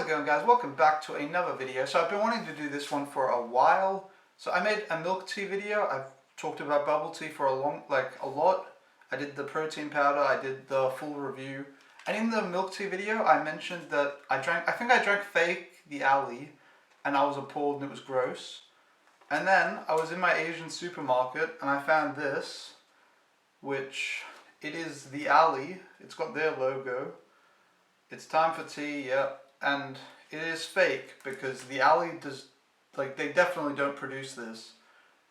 How's it going, guys? Welcome back to another video. So I've been wanting to do this one for a while. So I made a milk tea video. I've talked about bubble tea for a lot. I did the protein powder, I did the full review. And in the milk tea video, I mentioned that I think I drank Fake the Alley, and I was appalled and it was gross. And then I was in my Asian supermarket and I found this, which it is the Alley. It's got their logo. It's time for tea, yeah. And it is fake because the Alley does, they definitely don't produce this.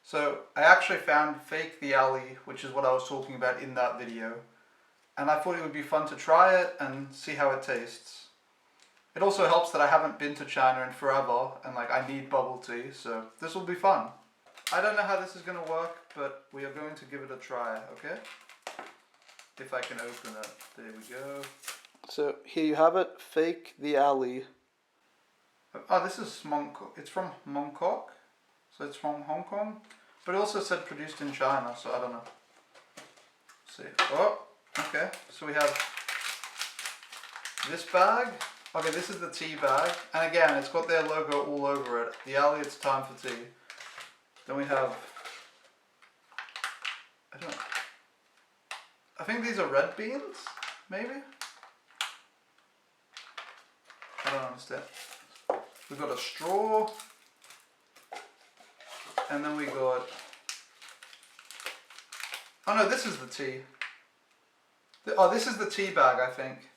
So I actually found Fake the Alley, which is what I was talking about in that video. And I thought it would be fun to try it and see how it tastes. It also helps that I haven't been to China in forever and I need bubble tea, so this will be fun. I don't know how this is going to work, but we are going to give it a try, okay? If I can open it. There we go. So here you have it, Fake the Alley. Oh, this is it's from Mongkok, so it's from Hong Kong, but it also said produced in China, so I don't know. Let's see. Oh, okay. So we have this bag. Okay, this is the tea bag, and again, it's got their logo all over it. The Alley, it's time for tea. Then we have, I think these are red beans, maybe? I don't understand. We've got a straw, and then we got, oh no, this is the tea. Oh, this is the tea bag, I think.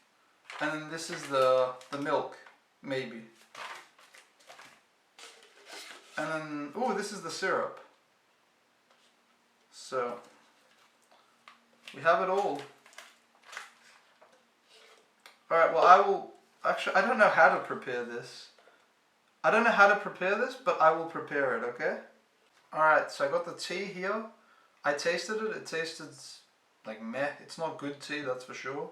And then this is the milk, maybe. And then, oh, this is the syrup. So, we have it all. Alright, well I don't know how to prepare this. But I will prepare it, okay? Alright, so I got the tea here. I tasted it. It tasted like meh. It's not good tea, that's for sure.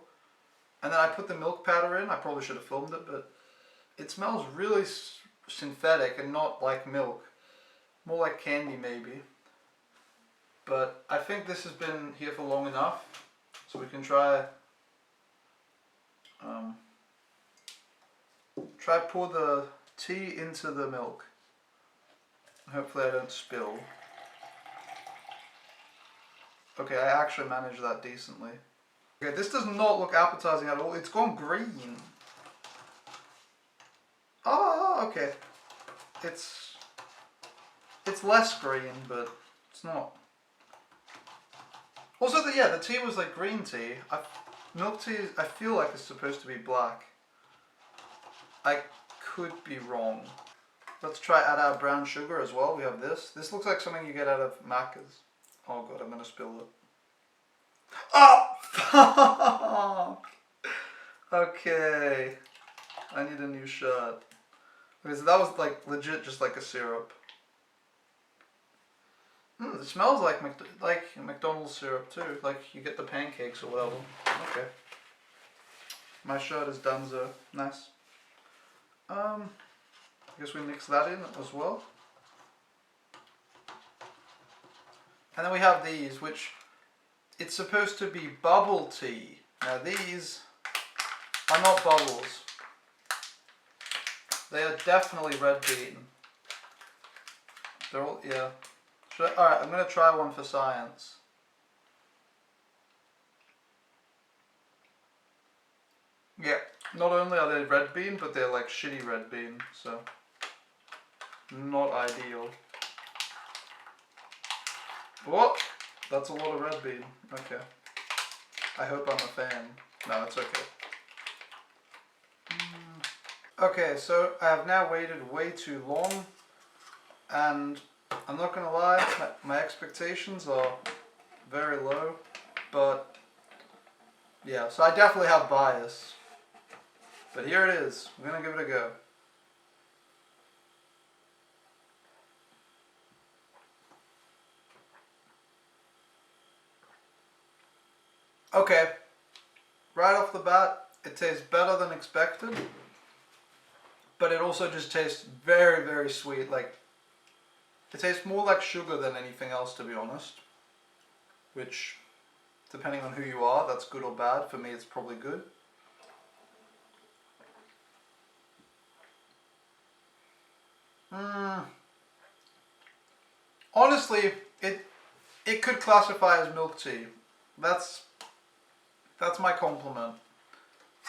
And then I put the milk powder in. I probably should have filmed it, but it smells really synthetic and not like milk. More like candy, maybe. But I think this has been here for long enough, so we can try pour the tea into the milk. Hopefully I don't spill. Okay, I actually managed that decently. Okay, this does not look appetizing at all. It's gone green. Oh, okay. It's less green, but it's not. Also, the tea was like green tea. Milk tea, I feel like it's supposed to be black. I could be wrong. Let's try add our brown sugar as well. We have this. This looks like something you get out of Macca's. Oh god, I'm gonna spill it. Oh! Okay. I need a new shirt. Okay, so that was legit just like a syrup. It smells like McDonald's syrup too. Like you get the pancakes or whatever. Okay. My shirt is donezo. Nice. I guess we mix that in as well. And then we have these, which it's supposed to be bubble tea. Now these are not bubbles. They are definitely red bean. They're all, yeah. Alright, I'm going to try one for science. Yeah, not only are they red bean, but they're like shitty red bean, so not ideal. What? That's a lot of red bean. Okay. I hope I'm a fan. No, it's okay. Okay, so I have now waited way too long, and I'm not gonna lie, my expectations are very low, but yeah, so I definitely have bias. But here it is. I'm gonna give it a go. Okay, right off the bat, it tastes better than expected, but it also just tastes very, very sweet. It tastes more like sugar than anything else, to be honest, which, depending on who you are, that's good or bad. For me, it's probably good. Mm, honestly, it could classify as milk tea. That's my compliment.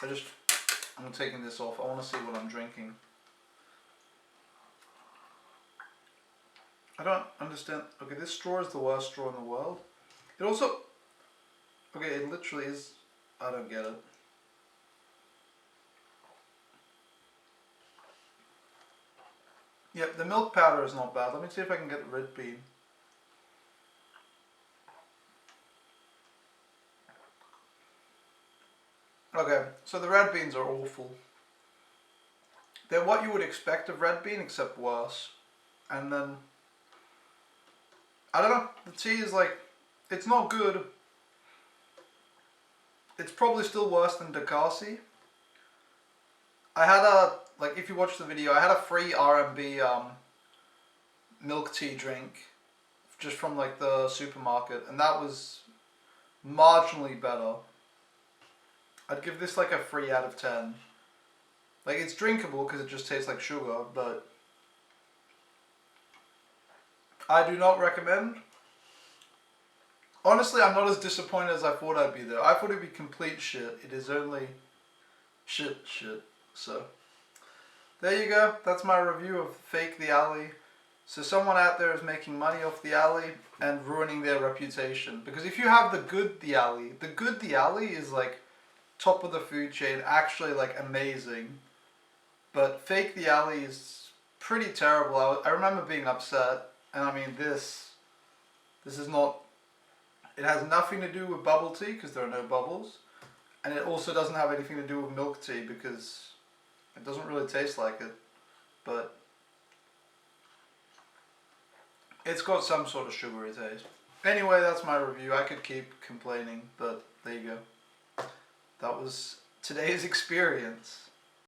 I'm taking this off. I want to see what I'm drinking. I don't understand. Okay, this straw is the worst straw in the world. It also, okay, it literally is. I don't get it. Yep, the milk powder is not bad. Let me see if I can get red bean. Okay, so the red beans are awful. They're what you would expect of red bean, except worse. And then, I don't know, the tea is like, it's not good. It's probably still worse than Dakasi. I had like if you watch the video, I had a free RMB milk tea drink just from like the supermarket, and that was marginally better. I'd give this like a 3 out of 10. Like it's drinkable because it just tastes like sugar, but I do not recommend. Honestly, I'm not as disappointed as I thought I'd be though. I thought it'd be complete shit. It is only shit. So, there you go. That's my review of Fake the Alley. So someone out there is making money off the alley and ruining their reputation. Because if you have the good the alley is like top of the food chain, actually like amazing. But Fake the Alley is pretty terrible. I remember being upset, and I mean this is not. It has nothing to do with bubble tea because there are no bubbles, and it also doesn't have anything to do with milk tea because it doesn't really taste like it. But it's got some sort of sugary taste. Anyway, that's my review. I could keep complaining, but there you go. That was today's experience.